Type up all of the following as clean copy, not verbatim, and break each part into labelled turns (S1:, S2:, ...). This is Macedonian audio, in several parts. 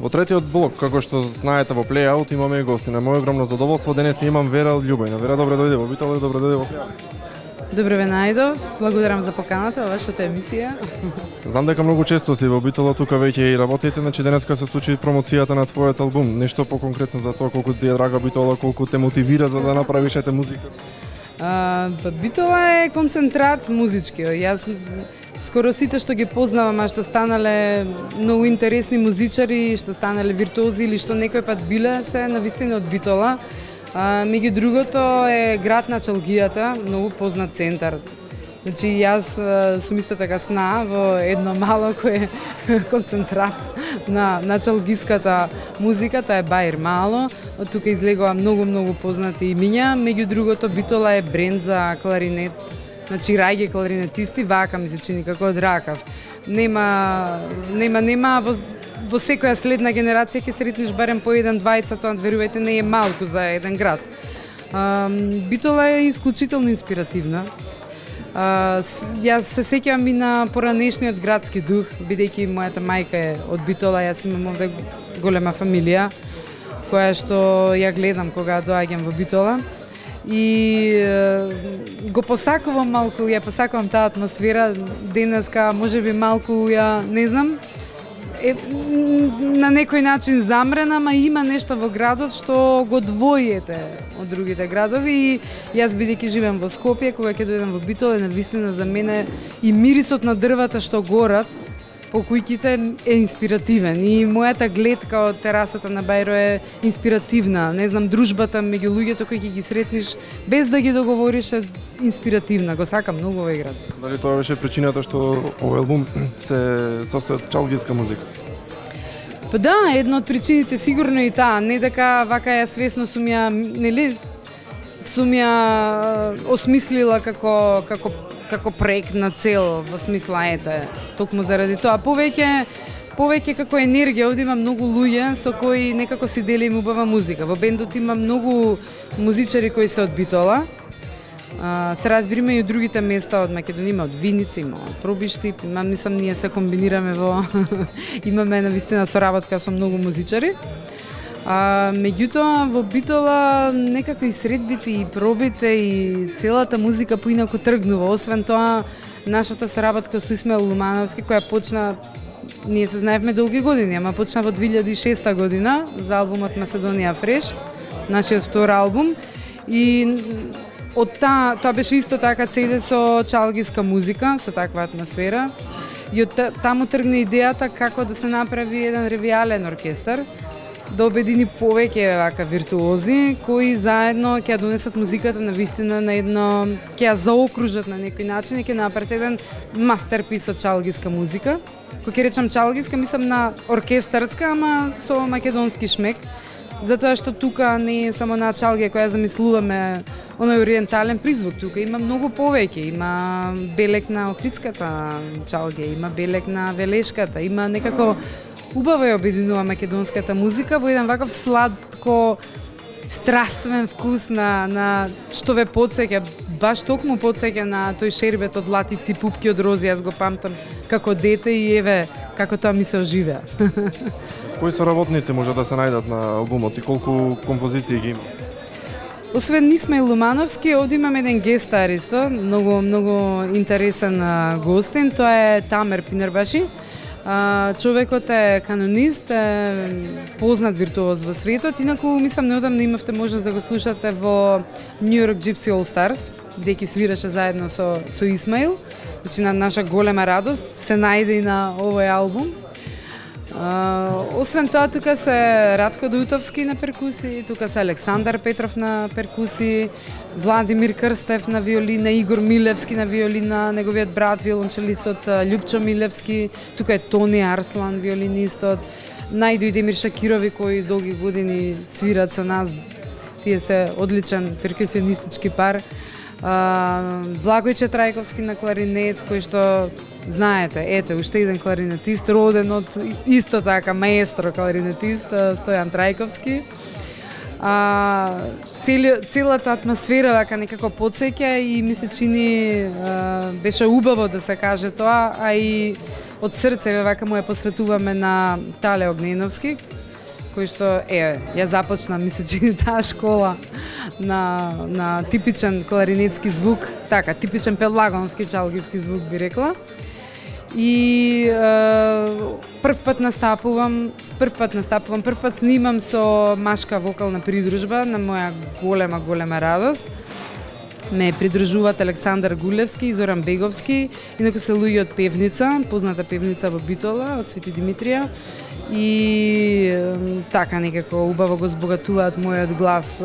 S1: Во третиот блок, како што знаете во Плејаут, имаме и гости. На моје огромно задоволство денес имам Вера Љубојна. Вера, добре дојде во Битола и добре дојде во Плејаут.
S2: Добро ве најдов, благодарам за поканата во вашата емисија.
S1: Знам дека многу често си во Битола, тука веќе и работите, значи денеска се случи промоцијата на твојот албум. Нешто поконкретно за тоа колку ти е драга Битола, колку те мотивира за да направиш ете музика?
S2: Битола е концентрат музички. Јас скоро сите што ги познавам, а што станале многу интересни музичари, што станале виртуози или што некој пат биле, се навистина од Битола. Меѓу другото е град на чалгијата, многу познат центар. Значи јас сум исто така сна во едно мало кој е концентрат на чалгиската музика, тоа е Баир Мало. Од тука излегува многу познати имиња. Меѓу другото Битола е бренд за кларинет. Значи раѓе кларинетисти, вака ми се чини како од ракав. Нема во секоја следна генерација ќе сретнеш барем по еден двајца, тоа верувајте не е малку за еден град. Битола е исклучително инспиративна. Јас се сеќавам и на поранешниот градски дух, бидејќи мојата мајка е од Битола, јас имам овде голема фамилија, која што ја гледам кога доаѓам во Битола. И го посакувам малку, ја посакувам таа атмосфера, денеска можеби малку ја, не знам, на некој начин замрена, ама има нешто во градот што го двојете од другите градови и јас бидејќи живеам во Скопје, кога ќе дојдам во Битола, навистина за мене и мирисот на дрвата што горат по куќите е инспиративен и мојата гледка од терасата на Бајро е инспиративна. Не знам, дружбата меѓу луѓето кои ќе ги сретнеш без да ги договориш е инспиративна. Го сакам многу овој град.
S1: Дали тоа беше причината што овој албум се состои од чалгиска музика?
S2: Па да, една од причините сигурно и таа, не дека вака ја свесно сум ја, нели, сум ја осмислила како проект на цел, во смисла ете, токму заради тоа. Повеќе како енергија, овде има многу луѓе со кои некако си делим убава музика. Во бендот има многу музичари кои се од Битола. Се разбириме и од другите места од Македонија, има од Виница, има од Пробишти, мислам ние се комбинираме во имаме навистина соработка со многу музичари. Меѓутоа во Битола некако и средбите и пробите и целата музика поинаку тргнува. Освен тоа, нашата соработка со Исмаил Лумановски која почна, ние се знаевме долги години, ама почна во 2006 година за албумот Macedonija Fresh, нашиот втор албум и од тоа беше исто така CD со чалгиска музика, со таква атмосфера. И од таму тргна идејата како да се направи еден ревијален оркестар, да обедини повеќе вака виртуози кои заедно ќе донесат музиката навистина на едно, ќе ја заокружат на некој начин и ќе направат еден мастерпис од чалгиска музика. Кога ќе речам чалгиска, мислам на оркестарска, ама со македонски шмек. Затоа што тука не е само на чалгија која замислуваме оној ориентален призвук, тука има многу повеќе, има белек на охридската чалгија, има белек на велешката, има некако убаво ја обединува македонската музика во еден ваков сладко страствен вкус на што ве потсеќа, баш токму потсеќа на тој шербет од латици, пупки од рози, јас го памтам како дете и еве како тоа ми се оживеа.
S1: Кои соработници може да се најдат на албумот и колку композиции ги има?
S2: Освен Исмаил Лумановски, овде имам еден гестар исто, многу интересен гостин, тоа е Тамер Пинербаши. Човекот е канонист, е познат виртуоз во светот, инаку мислам неодамна имавте можност да го слушате во New York Gypsy All Stars, где ќе свираше заедно со Исмаил. Значи на наша голема радост се најде и на овој албум. Освен тоа, тука се Радко Дутовски на перкусии, тука се Александар Петров на перкусии, Владимир Крстев на виолина, Игор Милевски на виолина, неговиот брат виолончелистот Љупчо Милевски, тука е Тони Арслан виолинистот, најду и Демир Шакирови кои долги години свират со нас, тие се одличен перкусионистички пар. Благојче Трајковски на кларинет, кој што знаете, ете, уште еден кларинетист, роден од исто така маестро кларинетист Стојан Трајковски. Целата атмосфера вака некако потсеќа и ми се чини беше убаво да се каже тоа, а и од срце вака му ја посветуваме на Тале Огненовски, кој што ја започна, мисля, че таа школа на типичен кларинетски звук, така, типичен педлагонски чалгиски звук би рекла. И прв пат снимам со машка вокална придружба на моја голема радост. Ме придружуваат Александар Гулевски и Зоран Беговски, инаку се луѓе од Певница, позната певница во Битола, од Свети Димитрија. И така некако убаво го збогатуваат мојот глас.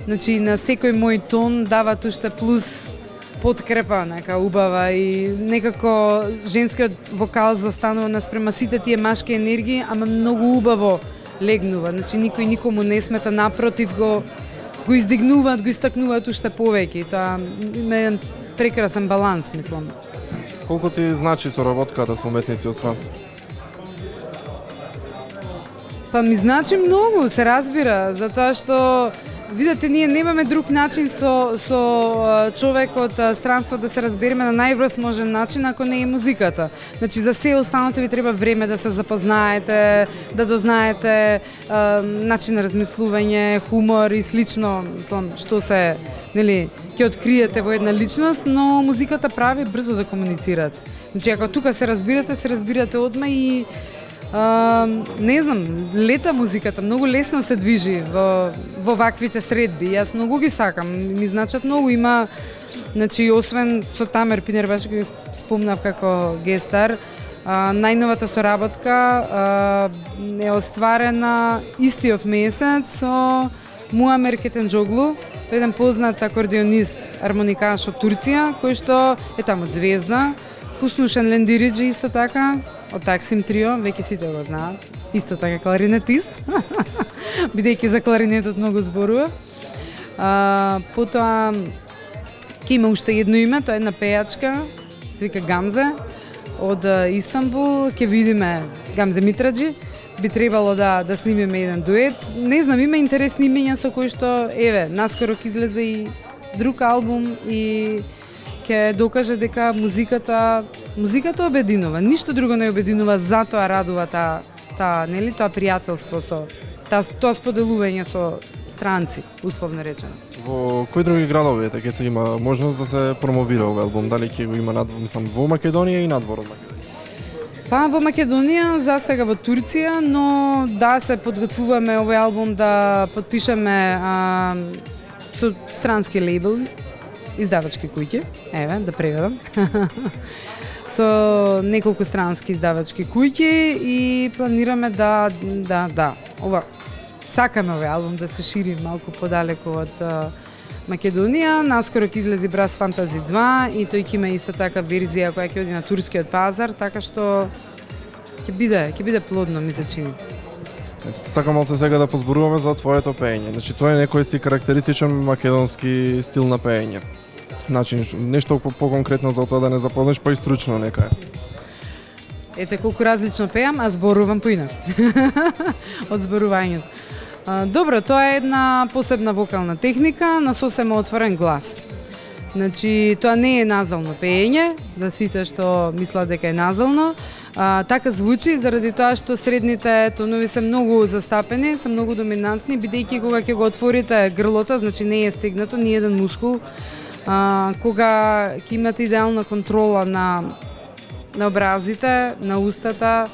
S2: Значи на секој мој тон даваат уште плюс подкрепа, нека убава и некако женскиот вокал застанува наспрема сите тие машки енергии, ама многу убаво легнува. Значи никој никому не смета, напротив го издигнуваат, го истакнуваат уште повеќе. Тоа има еден прекрасен баланс, мислам.
S1: Колку ти значи соработката со уметници од странство?
S2: Па ми значи многу, се разбира, затоа што видете, ние немаме друг начин со човек од странство да се разбереме на највозможен начин ако не е музиката. Значи за се останато ви треба време да се запознаете, да дознаете начин на размислување, хумор и слично, мислам, што се, нели, ќе откриете во една личност, но музиката прави брзо да комуницираат. Значи ако тука се разбирате одма и не знам, лета музиката, многу лесно се движи во ваквите средби. Јас многу ги сакам, ми значат многу. Има, значи, освен со Тамер Пинер, беше ги спомнав како гестар, најновата соработка е остварена истиот месец со Муамер Кетенџоглу. Тој е еден познат акордеонист, армоникаш од Турција, кој што е таму од Звезда. Хуснушен Лендириджи исто така, од Таксим Трио, веќе сите го знаат. Исто така кларинетист, бидејќи за кларинетот многу зборува. Потоа, ќе има уште едно име, тоа е една пејачка, се вика Гамзе, од Истанбул. Ќе видиме Гамзе Митраджи, би требало да снимиме еден дует. Не знам, има интересни имења со кои што, наскоро ќе излезе и друг албум и ќе докаже дека музиката обединува, ништо друго не обединува, затоа радува нели, тоа пријателство со тоа споделување со странци, условно речено.
S1: Во кои други градови ќе се има можност да се промовира овој албум? Дали ќе го има во Македонија и надвор од Македонија?
S2: Па во Македонија, за сега во Турција, но да се подготвуваме овој албум да потпишеме со странски лейбл, издавачки куќи, да преведам, со неколку странски издавачки куќи и планираме сакаме овој албум да се шири малку подалеку од Македонија. Наскоро ќе излези Brass Fantasy 2 и тој ќе има исто така верзија која ќе оди на турскиот пазар, така што ќе биде плодно, ми се чини.
S1: Сакам малце сега да позборуваме за твоето пеење. Значи тоа е некој си карактеристичен македонски стил на пеење. Значи нешто по-конкретно за тоа да не запознаш, па и стручно нека е.
S2: Ете колку различно пеам, а зборувам поинак. Од зборувањето. Добро, тоа е една посебна вокална техника на сосема отворен глас. Значи, тоа не е назално пеење, за сите што мислат дека е назално. Така звучи заради тоа што средните тонови се многу застапени, се многу доминантни, бидејќи кога ќе го отворите грлото, значи не е стегнато, ни еден мускул, кога ќе имате идеална контрола на образите, на устата,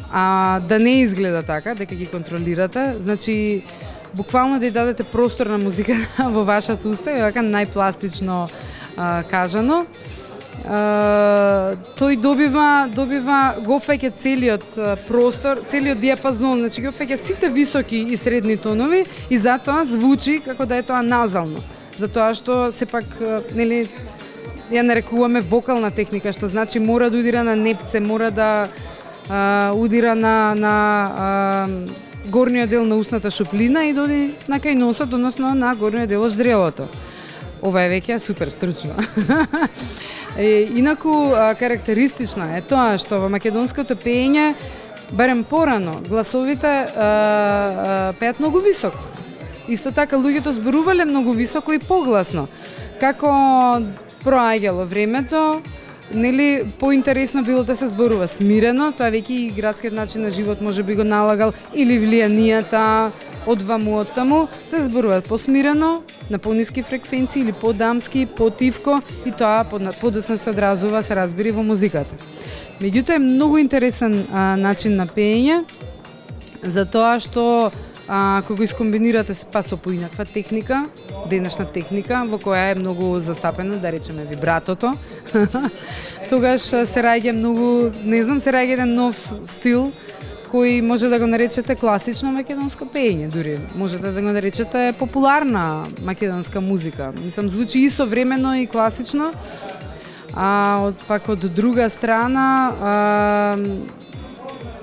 S2: да не изгледа така, дека ги контролирате, значи буквално да ја дадете простор на музиката во вашата уста, и така најпластично кажано. Тој добива го опфаќа целиот простор, целиот диапазон, значи го опфаќа сите високи и средни тонови и затоа звучи како да е тоа назално. Затоа што сепак, нели, ја нарекуваме вокална техника, што значи мора да удира на непце, мора да удира на горниот дел на устната шуплина и доди на кај носот, односно на горниот дел од ждрелото. Ова е веќе супер стручно. Инаку карактеристично е тоа што во македонското пеење, барем порано, гласовите пеат многу високо. Исто така луѓето зборувале многу високо и погласно. Како проаѓало времето, нели поинтересно било да се зборува смирено, тоа веќе и градскиот начин на живот може би го налагал или влијанијата од ваму од таму, да се зборуваат посмирено, на пониски фреквенции или подамски, потивко и тоа подоцна се одразува, се разбери во музиката. Меѓутоа е многу интересен начин на пеење, затоа што кога го искомбинирате па со поинаква техника, денешна техника, во која е многу застапена, да речеме вибратото, тогаш се раѓа многу, не знам, се раѓа еден нов стил, кој може да го наречете класично македонско пеење, дури можете да го наречете популарна македонска музика. Мислам, звучи и современо и класично, пак од друга страна,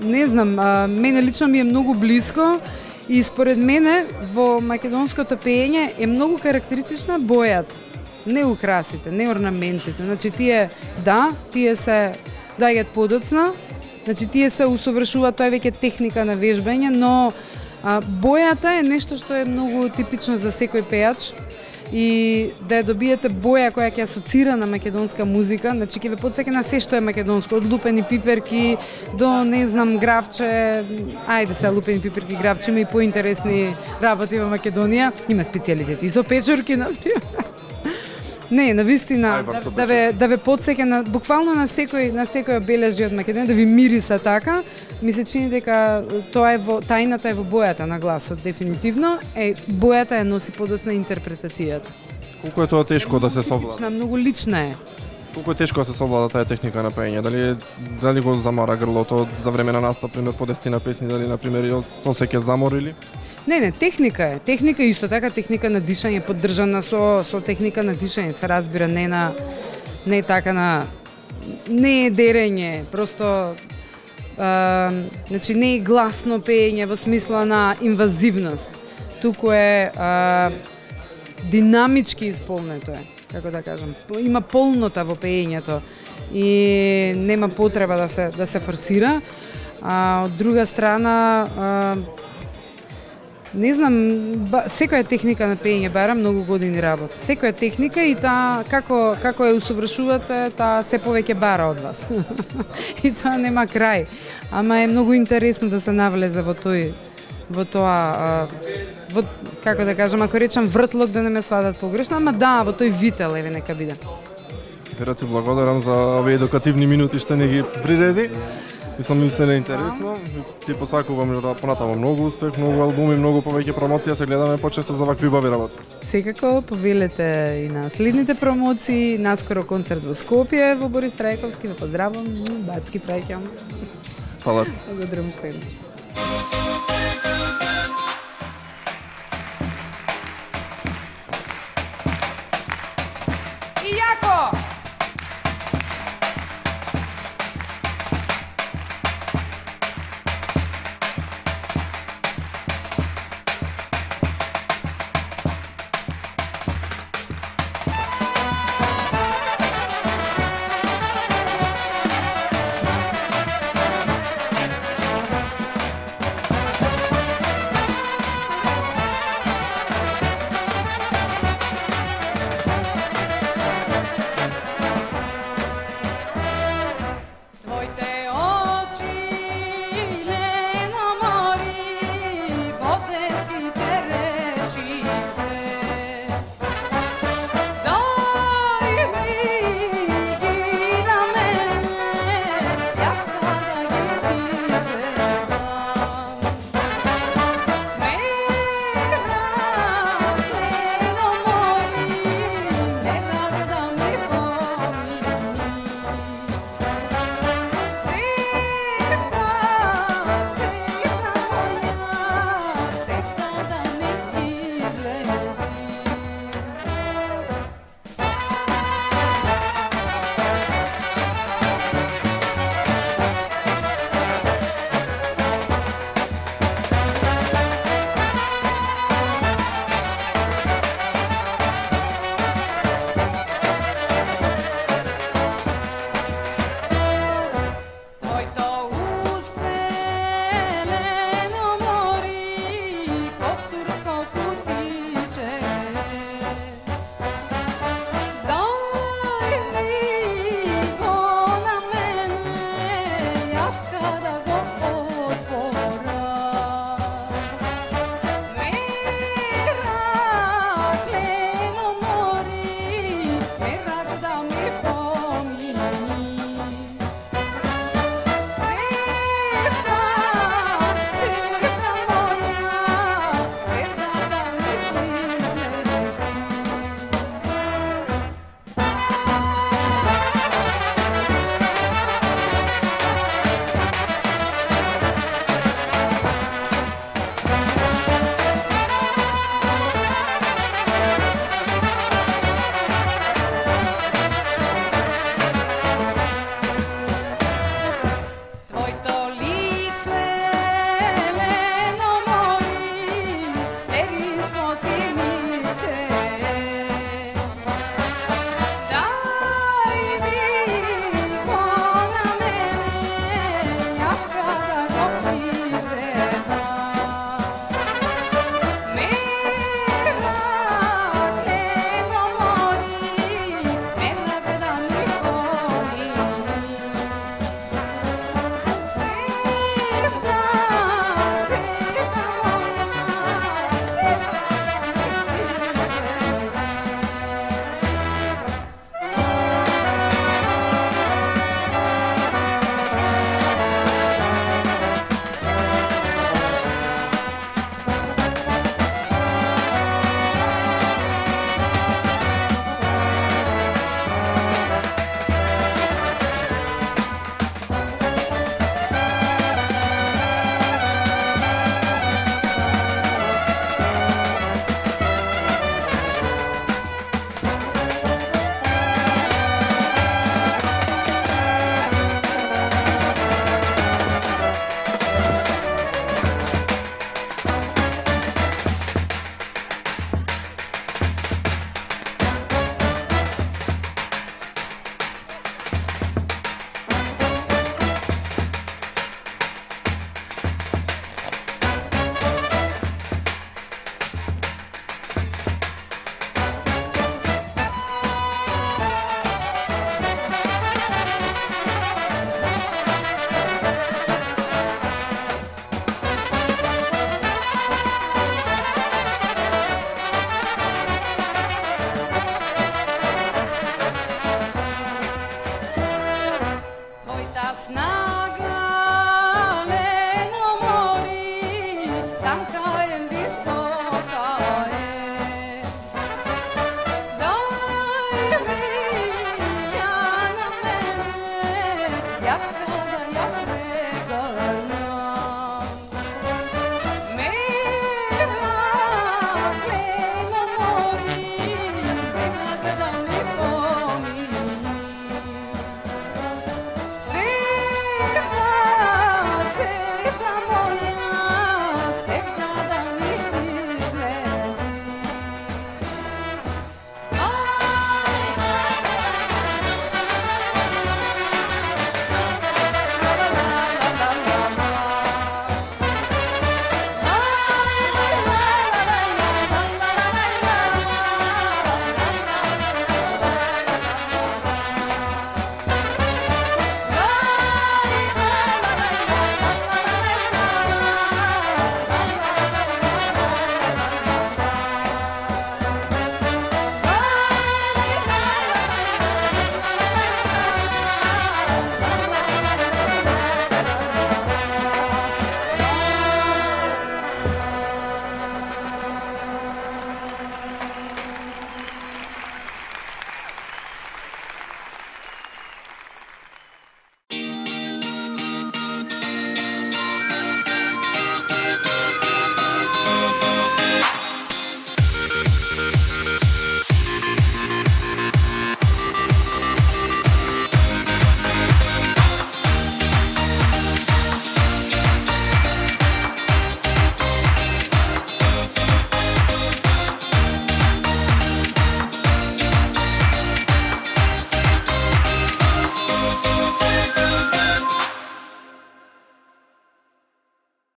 S2: не знам, мене лично ми е многу блиско и според мене во македонското пеење е многу карактеристична бојата, не украсите, не орнаментите. Значи тие се доаѓаат подоцна, значи тие се усовршуваат, тоа е веќе техника на вежбање, но бојата е нешто што е многу типично за секој пејач. И да ја добиете боја која ќе асоцира на македонска музика, значи ќе ве потсеќа на се што е македонско, од лупени пиперки до не знам гравче, ајде се лупени пиперки, гравче, има и поинтересни работи во Македонија, има специјалитети со печурки например. Не, навистина да ве потсеќа на буквално на секој обележи од Македонија, да ви мириса така. Ми се чини дека тоа е тајната е во бојата на гласот, дефинитивно. Бојата ја носи подоцна интерпретацијата.
S1: Колку е тоа тешко да се совлада?
S2: Многу лична е.
S1: Колку е тешко да се совлада таа техника на пеење? Дали го замара грлото за време на настап, пример по 10 песни, дали на пример со секој заморили?
S2: Не, техника е. Техника е исто така, техника на дишање поддржана со техника на дишање, се разбира, не е така не е дерење, просто значи не е гласно пеење во смисла на инвазивност. Туку е динамички исполнето е, како да кажам. Има полнота во пеењето и нема потреба да се форсира. Од друга страна, не знам, секоја техника на пеење бара многу години работа. Секоја техника и таа како ја усовршувате, таа се повеќе бара од вас. И тоа нема крај. Ама е многу интересно да се навлезе во тоа, како да кажам, ако речам вртлок да не ме сватат погрешно, ама да, во тој вител, еве нека биде.
S1: Вера ти благодарам за овие едукативни минути што не ги приреди. Мислам, мислено е интересно. Ти посакувам да понатаму многу успех, многу албуми, многу повеќе промоција, се гледаме почесто за вакви убави работи.
S2: Секако, повелете и на следните промоции, наскоро концерт во Скопје во Борис Трајковски, ве поздравам, бацки праќам.
S1: Фала ти.
S2: Благодарам уште еднаш.
S3: Cascada